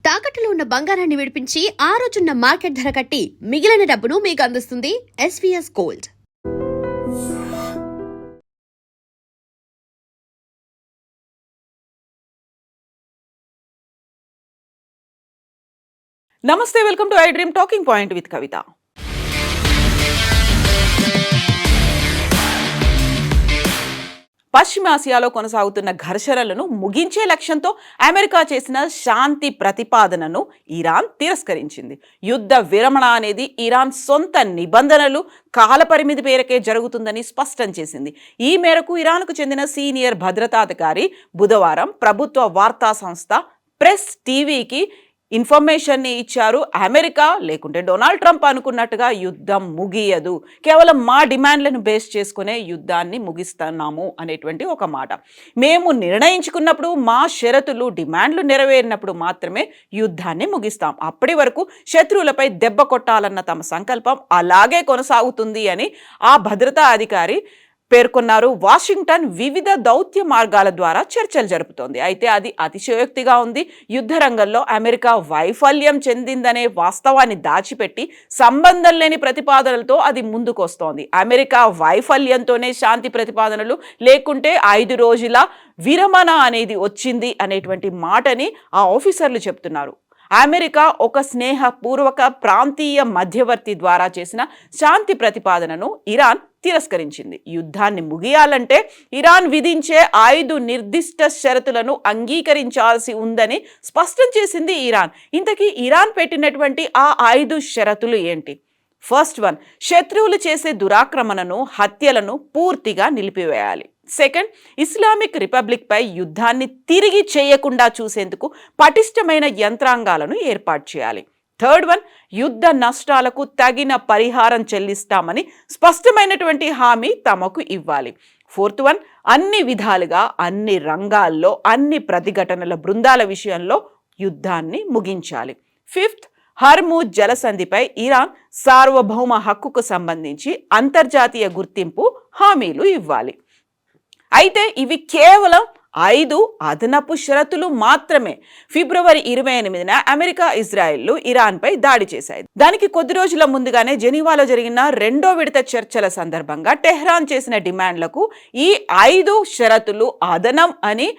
తాకట్టులో ఉన్న బంగారాన్ని విడిపించి ఆ రోజున్న మార్కెట్ ధర కట్టి మిగిలిన డబ్బును మీకు అందిస్తుంది ఎస్వీఎస్ గోల్డ్. నమస్తే, welcome to I dream talking point with Kavitha. పశ్చిమాసియాలో కొనసాగుతున్న ఘర్షణలను ముగించే లక్ష్యంతో అమెరికా చేసిన శాంతి ప్రతిపాదనను ఇరాన్ తిరస్కరించింది. యుద్ధ విరమణ అనేది ఇరాన్ సొంత నిబంధనలు, కాలపరిమితి మేరకే జరుగుతుందని స్పష్టం చేసింది. ఈ మేరకు ఇరాన్కు చెందిన సీనియర్ భద్రతాధికారి బుధవారం ప్రభుత్వ వార్తా సంస్థ ప్రెస్ టీవీకి ఇన్ఫర్మేషన్ని ఇచ్చారు. అమెరికా లేకుంటే డొనాల్డ్ ట్రంప్ అనుకున్నట్టుగా యుద్ధం ముగియదు, కేవలం మా డిమాండ్లను బేస్ చేసుకునే యుద్ధాన్ని ముగిస్తున్నాము అనేటువంటి ఒక మాట. మేము నిర్ణయించుకున్నప్పుడు మా షరతులు, డిమాండ్లు నెరవేరినప్పుడు మాత్రమే యుద్ధాన్ని ముగిస్తాం. అప్పటి వరకు శత్రువులపై దెబ్బ కొట్టాలన్న తమ సంకల్పం అలాగే కొనసాగుతుంది అని ఆ భద్రతా అధికారి పేర్కొన్నారు. వాషింగ్టన్ వివిధ దౌత్య మార్గాల ద్వారా చర్చలు జరుపుతోంది. అయితే అది అతిశయోక్తిగా ఉంది. యుద్ధ రంగంలో అమెరికా వైఫల్యం చెందిందనే వాస్తవాన్ని దాచిపెట్టి సంబంధం లేని ప్రతిపాదనలతో అది ముందుకొస్తోంది. అమెరికా వైఫల్యంతోనే శాంతి ప్రతిపాదనలు లేకుంటే 5 రోజుల విరమణ అనేది వచ్చింది అనేటువంటి మాటని ఆ ఆఫీసర్లు చెప్తున్నారు. అమెరికా ఒక స్నేహపూర్వక ప్రాంతీయ మధ్యవర్తి ద్వారా చేసిన శాంతి ప్రతిపాదనను ఇరాన్ తిరస్కరించింది. యుద్ధాన్ని ముగియాలంటే ఇరాన్ విధించే 5 నిర్దిష్ట షరతులను అంగీకరించాల్సి ఉందని స్పష్టం చేసింది ఇరాన్. ఇంతకీ ఇరాన్ పెట్టినటువంటి ఆ 5 షరతులు ఏంటి? ఫస్ట్ వన్, శత్రువులు చేసే దురాక్రమణను, హత్యలను పూర్తిగా నిలిపివేయాలి. సెకండ్, ఇస్లామిక్ రిపబ్లిక్ పై యుద్ధాన్ని తిరిగి చేయకుండా చూసేందుకు పటిష్టమైన యంత్రాంగాలను ఏర్పాటు చేయాలి. థర్డ్ వన్, యుద్ధ నష్టాలకు తగిన పరిహారం చెల్లిస్తామని స్పష్టమైనటువంటి హామీ తమకు ఇవ్వాలి. ఫోర్త్ వన్, అన్ని విధాలుగా, అన్ని రంగాల్లో, అన్ని ప్రతిఘటనల బృందాల విషయంలో యుద్ధాన్ని ముగించాలి. ఫిఫ్త్, హర్ముజ్ జలసంధిపై ఇరాన్ సార్వభౌమ హక్కుకు సంబంధించి అంతర్జాతీయ గుర్తింపు హామీలు ఇవ్వాలి. అయితే ఇవి కేవలం 5 అదనపు షరతులు మాత్రమే. ఫిబ్రవరి 28న అమెరికా, ఇజ్రాయెల్ ఇరాన్పై దాడి చేశాయి. దానికి కొద్ది రోజుల ముందుగానే జెనీవాలో జరిగిన 2వ విడత చర్చల సందర్భంగా టెహ్రాన్ చేసిన డిమాండ్లకు ఈ 5 షరతులు అదనం అని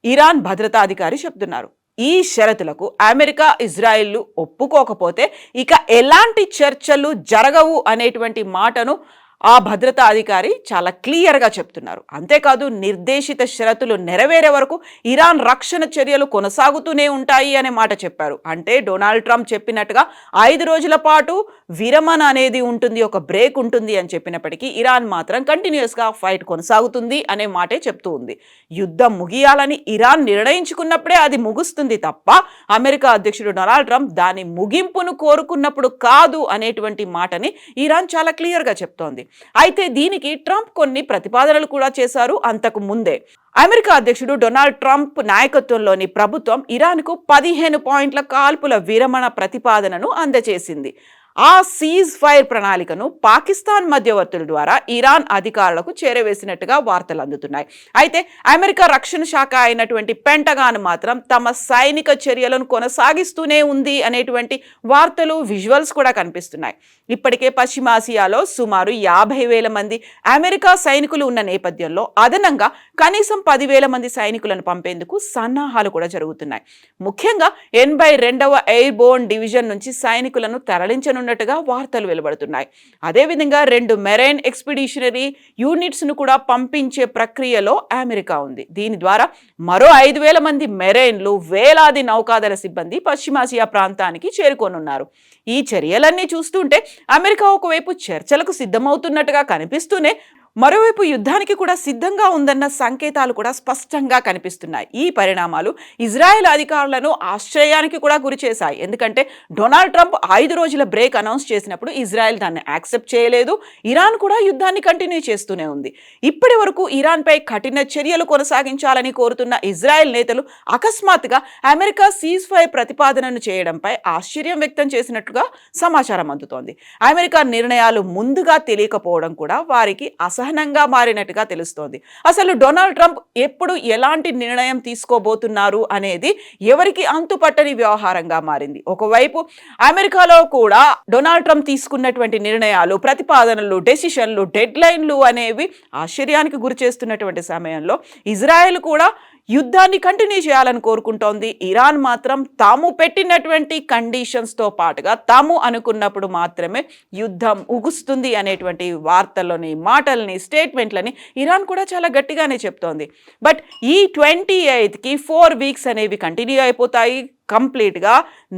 ఇరాన్ భద్రతాధికారి చెప్తున్నారు. ఈ షరతులకు అమెరికా, ఇజ్రాయెల్ ఒప్పుకోకపోతే ఇక ఎలాంటి చర్చలు జరగవు అనేటువంటి మాటను ఆ భద్రతా అధికారి చాలా క్లియర్గా చెప్తున్నారు. అంతేకాదు, నిర్దేశిత షరతులు నెరవేరే వరకు ఇరాన్ రక్షణ చర్యలు కొనసాగుతూనే ఉంటాయి అనే మాట చెప్పారు. అంటే డొనాల్డ్ ట్రంప్ చెప్పినట్టుగా 5 రోజుల పాటు విరమణ అనేది ఉంటుంది, ఒక బ్రేక్ ఉంటుంది అని చెప్పినప్పటికీ ఇరాన్ మాత్రం కంటిన్యూస్గా ఫైట్ కొనసాగుతుంది అనే మాటే చెప్తూ ఉంది. యుద్ధం ముగియాలని ఇరాన్ నిర్ణయించుకున్నప్పుడే అది ముగుస్తుంది తప్ప అమెరికా అధ్యక్షుడు డొనాల్డ్ ట్రంప్ దాని ముగింపును కోరుకున్నప్పుడు కాదు అనేటువంటి మాటని ఇరాన్ చాలా క్లియర్గా చెప్తోంది. అయితే దీనికి ట్రంప్ కొన్ని ప్రతిపాదనలు కూడా చేశారు. అంతకు ముందే అమెరికా అధ్యక్షుడు డొనాల్డ్ ట్రంప్ నాయకత్వంలోని ప్రభుత్వం ఇరాన్కు 15 పాయింట్ల కాల్పుల విరమణ ప్రతిపాదనను అందజేసింది. ఆ సీజ్ ఫైర్ ప్రణాళికను పాకిస్తాన్ మధ్యవర్తుల ద్వారా ఇరాన్ అధికారులకు చేరవేసినట్టుగా వార్తలు అందుతున్నాయి. అయితే అమెరికా రక్షణ శాఖ అయినటువంటి పెంటగాన్ మాత్రం తమ సైనిక చర్యలను కొనసాగిస్తూనే ఉంది అనేటువంటి వార్తలు, విజువల్స్ కూడా కనిపిస్తున్నాయి. ఇప్పటికే పశ్చిమాసియాలో సుమారు 50,000 మంది అమెరికా సైనికులు ఉన్న నేపథ్యంలో అదనంగా కనీసం 10,000 మంది సైనికులను పంపేందుకు సన్నాహాలు కూడా జరుగుతున్నాయి. ముఖ్యంగా 82వ ఎయిర్బోర్న్ డివిజన్ నుంచి సైనికులను తరలించనున్నట్టుగా వార్తలు వెలువడుతున్నాయి. అదేవిధంగా 2 మెరైన్ ఎక్స్పిడిషనరీ యూనిట్స్ ను కూడా పంపించే ప్రక్రియలో అమెరికా ఉంది. దీని ద్వారా మరో 5,000 మంది మెరైన్లు, వేలాది నౌకాదళ సిబ్బంది పశ్చిమాసియా ప్రాంతానికి చేరుకోనున్నారు. ఈ చర్యలన్నీ చూస్తుంటే అమెరికా ఒకవైపు చర్చలకు సిద్ధమవుతున్నట్టుగా కనిపిస్తూనే మరోవైపు యుద్ధానికి కూడా సిద్ధంగా ఉందన్న సంకేతాలు కూడా స్పష్టంగా కనిపిస్తున్నాయి. ఈ పరిణామాలు ఇజ్రాయెల్ అధికారులను ఆశ్చర్యానికి కూడా గురి చేశాయి. ఎందుకంటే డొనాల్డ్ ట్రంప్ 5 రోజుల బ్రేక్ అనౌన్స్ చేసినప్పుడు ఇజ్రాయెల్ దాన్ని యాక్సెప్ట్ చేయలేదు. ఇరాన్ కూడా యుద్ధాన్ని కంటిన్యూ చేస్తూనే ఉంది. ఇప్పటి వరకు ఇరాన్పై కఠిన చర్యలు కొనసాగించాలని కోరుతున్న ఇజ్రాయెల్ నేతలు అకస్మాత్తుగా అమెరికా సీజ్ ఫైర్ ప్రతిపాదనను చేయడంపై ఆశ్చర్యం వ్యక్తం చేసినట్టుగా సమాచారం అందుతోంది. అమెరికా నిర్ణయాలు ముందుగా తెలియకపోవడం కూడా వారికి అసహ్యం అసహనంగా మారినట్టుగా తెలుస్తోంది. అసలు డొనాల్డ్ ట్రంప్ ఎప్పుడు ఎలాంటి నిర్ణయం తీసుకోబోతున్నారు అనేది ఎవరికి అంతుపట్టని వ్యవహారంగా మారింది. ఒకవైపు అమెరికాలో కూడా డొనాల్డ్ ట్రంప్ తీసుకున్నటువంటి నిర్ణయాలు, ప్రతిపాదనలు, డెసిషన్లు, డెడ్ లైన్లు అనేవి ఆశ్చర్యానికి గురి చేస్తున్నటువంటి సమయంలో ఇజ్రాయెల్ కూడా యుద్ధాన్ని కంటిన్యూ చేయాలని కోరుకుంటోంది. ఇరాన్ మాత్రం తాము పెట్టినటువంటి కండిషన్స్తో పాటుగా తాము అనుకున్నప్పుడు మాత్రమే యుద్ధం ముగుస్తుంది అనేటువంటి వార్తల్లోని మాటల్ని, స్టేట్మెంట్లని ఇరాన్ కూడా చాలా గట్టిగానే చెప్తోంది. బట్ ఈ 28కి 4 వీక్స్ అనేవి కంటిన్యూ అయిపోతాయి. కంప్లీట్గా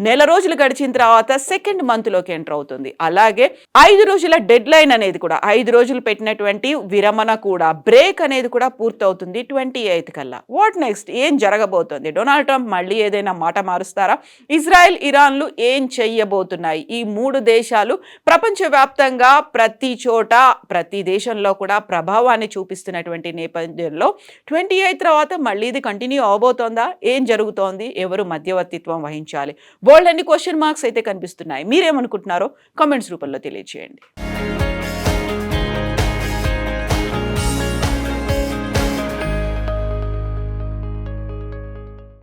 నెల రోజులు గడిచిన తర్వాత సెకండ్ మంత్లోకి ఎంటర్ అవుతుంది. అలాగే 5 రోజుల డెడ్ లైన్ అనేది కూడా, 5 రోజులు పెట్టినటువంటి విరమణ కూడా, బ్రేక్ అనేది కూడా పూర్తవుతుంది 28 కల్లా. What next? ఏం జరగబోతోంది? డొనాల్డ్ ట్రంప్ మళ్ళీ ఏదైనా మాట మారుస్తారా? ఇజ్రాయెల్, ఇరాన్లు ఏం చెయ్యబోతున్నాయి? ఈ 3 దేశాలు ప్రపంచవ్యాప్తంగా ప్రతి చోట, ప్రతి దేశంలో కూడా ప్రభావాన్ని చూపిస్తున్నటువంటి నేపథ్యంలో 28 తర్వాత మళ్ళీ ఇది కంటిన్యూ అవబోతోందా? ఏం జరుగుతోంది? ఎవరు మధ్యవర్తిత్వం వహించాలి? బోల్డ్ అన్ని క్వశ్చన్ మార్క్స్ అయితే కనిపిస్తున్నాయి. మీరేమనుకుంటున్నారో కామెంట్స్ రూపంలో తెలియజేయండి.